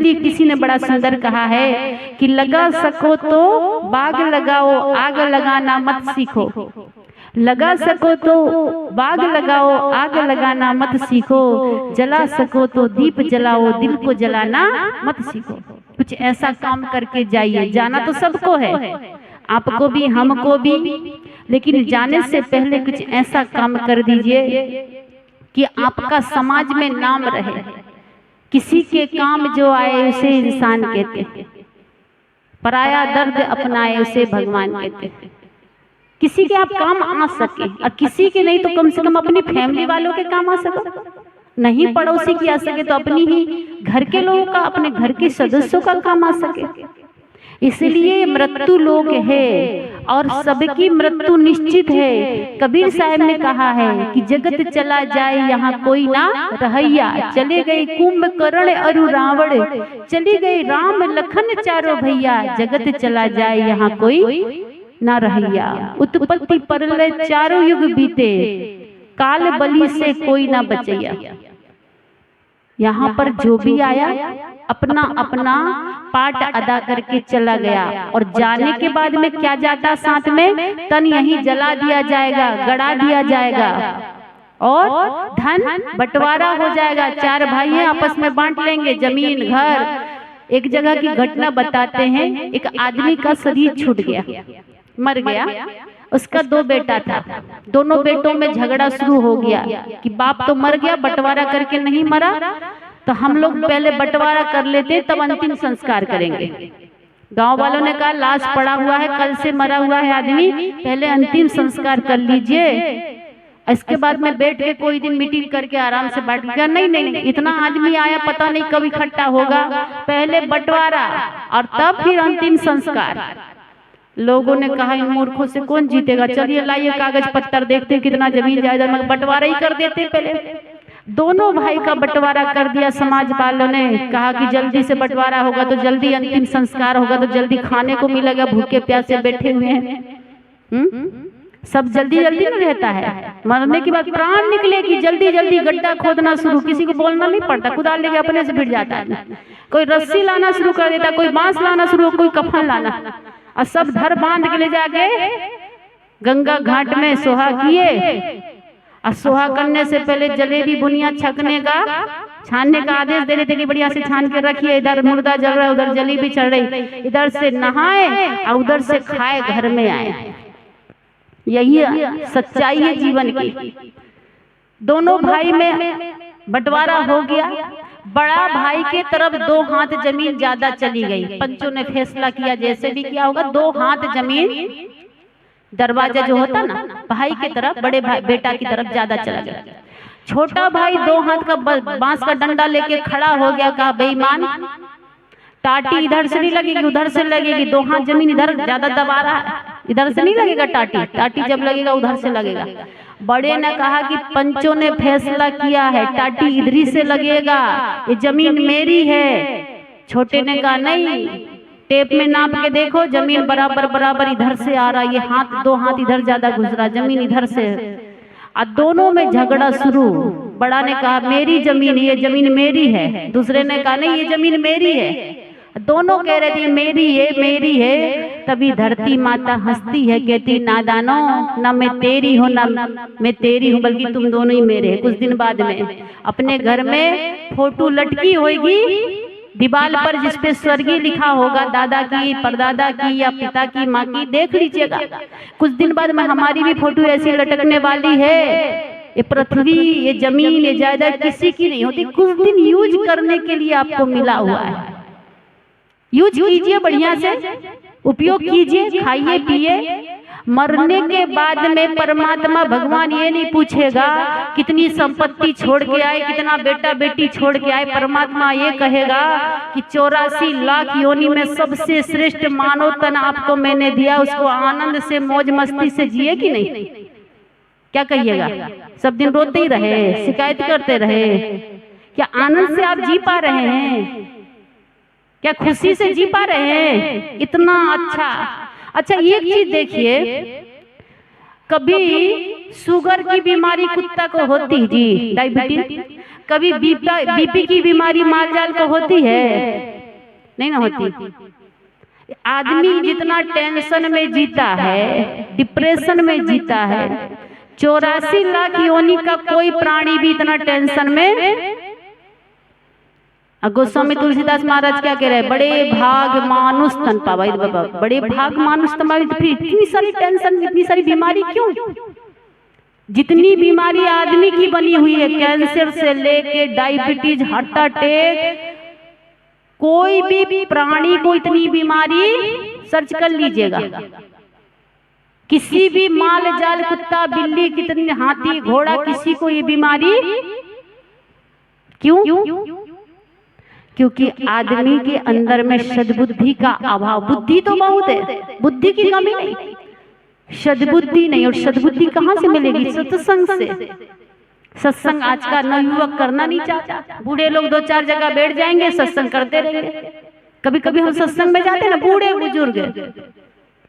इसीलिए किसी ने बड़ा सुंदर कहा है कि लगा सको तो बाग लगाओ, आग लगाना मत सीखो। लगा सको तो बाग लगाओ, आग लगाना मत सीखो। जला सको तो दीप जलाओ, दिल को जलाना मत सीखो। कुछ ऐसा काम करके जाइए। जाना तो सबको है, आपको भी हमको भी, लेकिन जाने से पहले कुछ ऐसा काम कर दीजिए कि आपका समाज में नाम रहे। किसी के काम जो आए उसे इंसान कहते हैं, पराया दर्द अपनाए उसे भगवान कहते हैं। किसी के आप काम आ सके, और किसी के नहीं तो कम से कम अपनी फैमिली वालों के काम आ सके, नहीं पड़ोसी की आ सके तो अपनी ही घर के लोगों का, अपने घर के सदस्यों का काम आ सके। इसलिए मृत्यु लोक है और सबकी मृत्यु निश्चित है। कबीर साहब ने कहा है कि जगत चला जाए यहाँ कोई ना रहैया। चले गए कुंभकर्ण अरु रावण, चली गई राम लखन चारों भैया। जगत चला जाए यहाँ कोई ना रहैया। उत्पत्ति प्रलय चारों युग बीते, काल बलि से कोई ना बचैया। यहाँ पर जो भी आया अपना अपना पाठ अदा करके चला गया, और जाने के बाद में क्या जाता साथ में, तन यहीं जला दिया जाएगा, गड़ा दिया जाएगा और धन बंटवारा हो जाएगा। चार भाई हैं, आपस में बांट लेंगे जमीन घर। एक जगह की घटना बताते हैं, एक आदमी का शरीर छूट गया, मर गया। उसका 2 बेटा था, दोनों बेटों में झगड़ा शुरू हो गया कि बाप तो मर गया, बंटवारा करके नहीं मरा, तो हम लोग पहले बंटवारा कर लेते तब अंतिम संस्कार करेंगे। गांव वालों ने कहा लाश पड़ा हुआ है, कल से मरा हुआ है आदमी, पहले अंतिम संस्कार कर लीजिए, इसके बाद में बैठ के कोई दिन मीटिंग करके आराम से बांट गया। नहीं नहीं, इतना आदमी आया, पता नहीं कब इकट्ठा होगा, पहले बंटवारा और तब फिर अंतिम संस्कार। लोगों ने कहा इन मूर्खों से कौन जीतेगा, चलिए लाइए कागज पत्तर, देखते कितना जमीन जायदाद, मगर बंटवारा ही कर देते पहले। दोनों भाई का बंटवारा कर दिया। समाज वालों ने कहा कि जल्दी से बंटवारा होगा तो जल्दी अंतिम संस्कार होगा, तो जल्दी खाने को मिलेगा, भूखे प्यासे बैठे हुए हैं। सब जल्दी जल्दी न रहता है, मरने के बाद प्राण निकले कि जल्दी जल्दी गड्ढा खोदना शुरू, किसी को बोलना नहीं पड़ता, कुदाल लेके अपने से भिड़ जाता है। कोई रस्सी लाना शुरू कर देता, कोई बांस लाना शुरू, कोई कफन लाना, और सब धर बांध के ले जाके गंगा घाट में सोहा किए। और सोहा करने से पहले जलेबी बुनिया छकने का, छानने का आदेश दे देते कि बढ़िया से छान के रखिए, इधर मुर्दा जल रहा है, उधर जलेबी चढ़ रही, इधर से नहाए और उधर से खाए, घर में आए। यही सच्चाई है जीवन की। दोनों भाई में बंटवारा हो गया। बड़ा भाई के तरफ 2 हाथ जमीन ज्यादा चली गई। पंचों ने फैसला किया जैसे भी किया होगा 2 हाथ जमीन, दरवाजा जो होता ना भाई के तरफ, बड़े भाई बेटा की तरफ ज्यादा चला गया। छोटा भाई 2 हाथ का बांस का डंडा लेके खड़ा हो गया, कहा बेईमान, टाटी इधर से नहीं लगेगी उधर से लगेगी, 2 हाथ जमीन इधर ज्यादा दबा रहा है, इधर से नहीं लगेगा टाटी, टाटी जब लगेगा उधर से लगेगा। बड़े ने कहा कि पंचों ने फैसला किया है टाटी इधरी से लगेगा, ये जमीन मेरी है। छोटे ने कहा नहीं, टेप में नाप के देखो जमीन बराबर बराबर इधर से आ रहा, ये हाथ 2 हाथ इधर ज्यादा घुस रहा, जमीन इधर से। और दोनों में झगड़ा शुरू। बड़ा ने कहा मेरी जमीन, ये जमीन मेरी है। दूसरे ने कहा नहीं ये जमीन मेरी है। दोनों कह रहे थे मेरी है मेरी है। तभी धरती माता हंसती है, कहती नादानो, ना मैं तेरी हूँ ना मैं तेरी हूँ, बल्कि तुम दोनों ही मेरे। कुछ दिन बाद में अपने घर में फोटो लटकी होगी दीवार पर, जिसपे स्वर्गीय लिखा होगा, दादा की, परदादा की या पिता की, माँ की, देख लीजिएगा। कुछ दिन बाद में हमारी भी फोटो ऐसी लटकने वाली है। ये पृथ्वी, ये जमीन, ये जायदाद किसी की नहीं होती, कुछ दिन यूज करने के लिए आपको मिला हुआ है। यूज कीजिए, बढ़िया से उपयोग कीजिए, खाइए पिए। मरने के बाद में परमात्मा भगवान ये नहीं पूछेगा कितनी संपत्ति छोड़ के आए, कितना बेटा बेटी छोड़ के आए। परमात्मा ये कहेगा कि 84 लाख योनि में सबसे श्रेष्ठ मानव तन आपको मैंने दिया, उसको आनंद से मौज मस्ती से जिए कि नहीं? क्या कहिएगा? सब दिन रोते ही रहे, शिकायत करते रहे? क्या आनंद से आप जी पा रहे हैं? क्या खुशी से जी पा रहे हैं? इतना अच्छा एक चीज देखिए, कभी शुगर की बीमारी कुत्ता को होती जी, डायबिटीज, कभी बीपी की बीमारी माल जाल को होती है। नहीं ना होती। आदमी जितना टेंशन में जीता है, डिप्रेशन में जीता है, 84 लाख योनि का कोई प्राणी भी इतना टेंशन में। गोस्वामी तुलसीदास महाराज क्या कह रहे हैं, बड़े भाग मानुष तन पावा, बाबा बड़े भाग मानुष तन पावा। फिर इतनी सारी टेंशन, इतनी सारी बीमारी क्यों? जितनी बीमारी आदमी की बनी हुई है, कैंसर से लेके डायबिटीज, हार्ट अटैक, कोई भी प्राणी को इतनी बीमारी सर्च कर लीजिएगा, किसी भी माल जाल, कुत्ता बिल्ली, कितनी हाथी घोड़ा, किसी को ये बीमारी क्यों? क्योंकि आदमी के अंदर में सद्बुद्धि का अभाव। बुद्धि तो बहुत है, बुद्धि की कमी नहीं, सद्बुद्धि नहीं। और सद्बुद्धि कहाँ से मिलेगी? सत्संग से। सत्संग आज का नवयुवक करना नहीं चाहता। बूढ़े लोग 2-4 जगह बैठ जाएंगे, सत्संग करते रहेंगे। कभी कभी हम सत्संग में जाते हैं ना, बूढ़े बुजुर्ग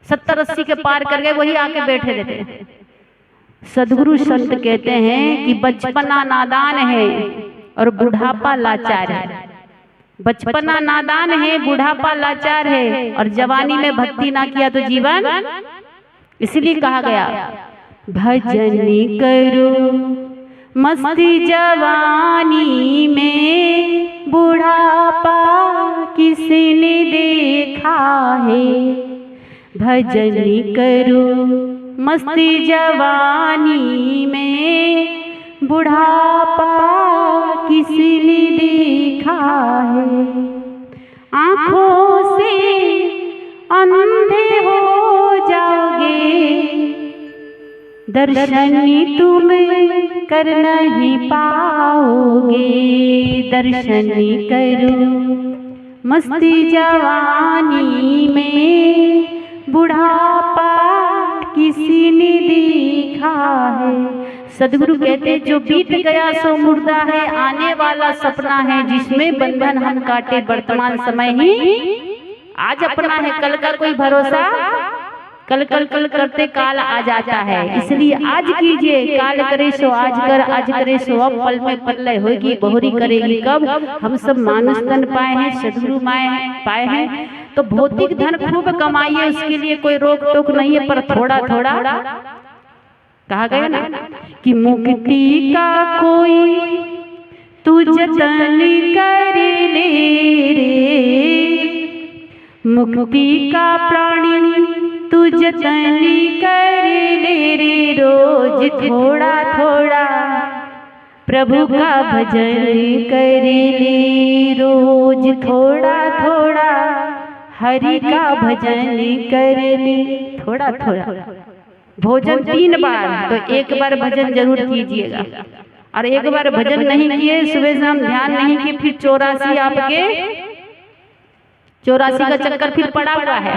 70-80 के पार कर गए, वही आके बैठे रहते हैं। सदगुरु संत कहते हैं कि बचपना नादान है और बुढ़ापा लाचार है। बचपना नादान है, बुढ़ापा लाचार है, और जवानी में भक्ति ना किया तो जीवन। इसलिए कहा गया भजन करो मस्ती जवानी में, बुढ़ापा किसने देखा है। भजन करो मस्ती जवानी में, बुढ़ापा किसने देखा है। आंखों से अंधे हो जाओगे, दर्शन तुम कर नहीं पाओगे। दर्शन करो मस्ती जवानी में, बुढ़ापा किसी ने देखा है। सदगुरु कहते जो बीत गया सो मुर्दा है, आने वाला सपना है, जिसमें बंधन हम काटे वर्तमान समय ही आज अपना है। कल का कोई भरोसा, कल कल कल करते काल आ जाता है। इसलिए आज कीजिए, काल करे सो आज कर, आज करे सो अब, पल में प्रलय होगी बहुरी करेगी कब। हम सब मानुष तन पाए हैं, सदगुरु माए पाए हैं, तो भौतिक धन खूब कमाइए, उसके लिए कोई रोक टोक नहीं है, पर थोड़ा थोड़ा कहा गया ना कि मुक्ति का कोई तू जतन कर ले रे, मुक्ति का प्राणी तू जतन कर ले रे। रोज थोड़ा थोड़ा प्रभु का भजन कर ले, रोज थोड़ा थोड़ा हरि का भजन कर ले। थोड़ा थोड़ा भोजन 3 बार, तो 1 बार भजन जरूर कीजिएगा। और 1 बार भजन नहीं किए, सुबह शाम ध्यान नहीं किए, फिर 84 आपके 84 का चक्कर फिर पड़ा हुआ है।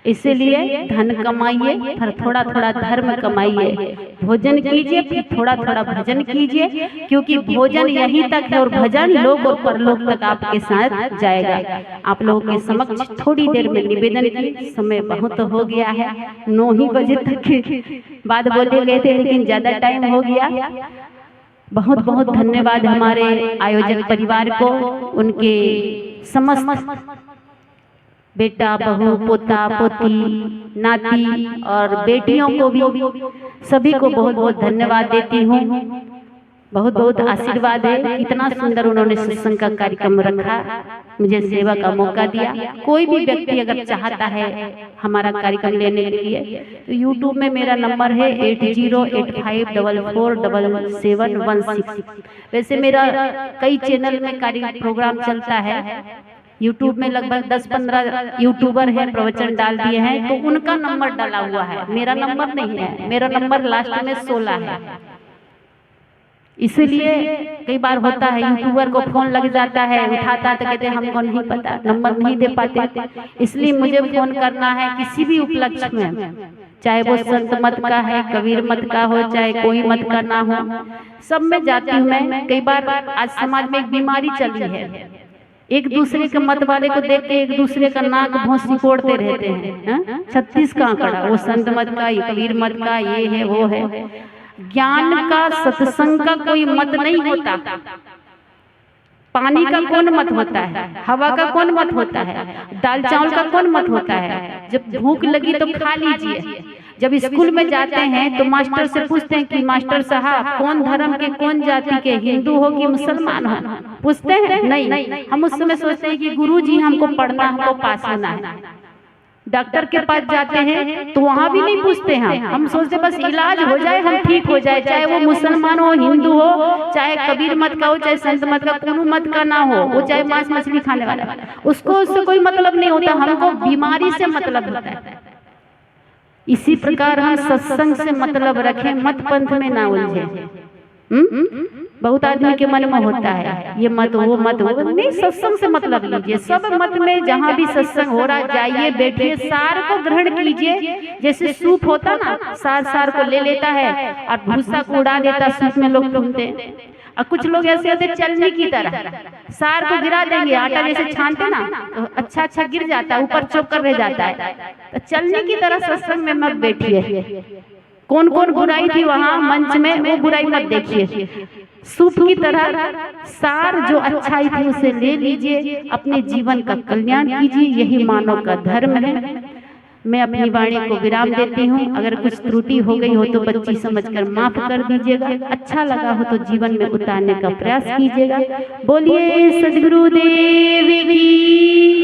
इसलिए धन कमाइए, फिर थोड़ा थोड़ा धर्म कमाइए, भोजन कीजिए, फिर थोड़ा थोड़ा भजन कीजिए, क्योंकि भोजन यहीं तक है और भजन लोक और परलोक तक आपके साथ जाएगा। आप लोगों के समक्ष थोड़ी देर में निवेदन की, समय बहुत हो गया है, 9 ही बजे तक के बाद बोले गए थे, लेकिन ज्यादा टाइम हो गया। बहुत बहुत धन्यवाद हमारे आयोजक परिवार को, उनके समस्त बेटा बहू पोता पोती नाती और बेटियों को भी, सभी को बहुत बहुत धन्यवाद देती हूँ। बहुत बहुत आशीर्वाद है, इतना सुंदर उन्होंने सत्संग का कार्यक्रम रखा, मुझे सेवा का मौका दिया। कोई भी व्यक्ति अगर चाहता है हमारा कार्यक्रम लेने के लिए, तो YouTube में मेरा नंबर है 8085447716। वैसे मेरा कई चैनल में कार्य प्रोग्राम चलता है, YouTube में लगभग 10-15 यूट्यूबर हैं, प्रवचन डाल दिए हैं, तो उनका नंबर डाला हुआ है, मेरा नंबर नहीं है। मेरा नंबर लास्ट में 16 है। इसलिए कई बार होता है यूट्यूबर को फोन लग जाता है, उठाता तो कहते हैं हमको नहीं पता, नंबर नहीं दे पाते। इसलिए मुझे फोन करना है किसी भी उपलक्ष्य में, चाहे वो संत मत का है, कबीर मत का हो, चाहे कोई मत का ना हो, सब में जाती हूँ मैं। कई बार आज समाज में एक बीमारी चली है, एक दूसरे के मत वाले को देख के एक दूसरे का नाक भौं सिकोड़ते रहते हैं। 36 का आंकड़ा, वो संत मत का, ये कबीर मत का, ये है वो है। ज्ञान का, सत्संग का कोई मत नहीं होता। पानी का कौन मत होता है, हवा का कौन मत होता है, दाल चावल का कौन मत होता है। जब भूख लगी तो खा लीजिए। जब स्कूल में जाते हैं तो मास्टर से पूछते हैं कि मास्टर साहब कौन धर्म के, कौन जाति के, हिंदू हो कि मुसलमान हो, पूछते हैं? नहीं, हम उस समय सोचते हैं कि गुरु जी हमको पढ़ना, हमको पास होना है। डॉक्टर के पास जाते हैं तो वहां भी नहीं पूछते हैं, हम सोचते बस इलाज हो जाए, हम ठीक हो जाए, चाहे वो मुसलमान हो, हिंदू हो, चाहे कबीर मत का हो, चाहे संत मत का, कोनो मत का ना हो, वो चाहे मांस मछली खाने वाला, उसको उससे कोई मतलब नहीं होता, हमको बीमारी से मतलब होता है। इसी प्रकार हम सत्संग से मतलब रखें, मत पंथ में ना उलझे। बहुत आदमी के मन में होता है ये मत वो मत वो, नहीं, सत्संग से मतलब लीजिए। सब मत में जहाँ भी सत्संग हो रहा, जाइए, बैठिए, सार को ग्रहण कीजिए। जैसे सूप होता ना, सार को ले लेता है और भूसा को उड़ा देता, सूप में लोग ढूंढते हैं। और कुछ लोग ऐसे होते चलने की तरह, सार को गिरा देंगे, आटा जैसे छानते ना तो अच्छा अच्छा गिर जाता है, ऊपर चौकर रह जाता है। तो चलने की तरह सत्संग में मत बैठिए। कौन कौन बुराई थी वहां मंच में, वो बुराई मत देखिए। सूप की तरह सार जो अच्छाई थी उसे ले लीजिए, अपने जीवन का कल्याण कीजिए, यही मानव का धर्म है। मैं अपनी वाणी को विराम देती हूँ। अगर कुछ त्रुटि हो गई हो तो बच्ची समझकर माफ कर दीजिएगा। अच्छा लगा हो तो जीवन में उतारने का प्रयास कीजिएगा। बोलिए सद्गुरुदेव की।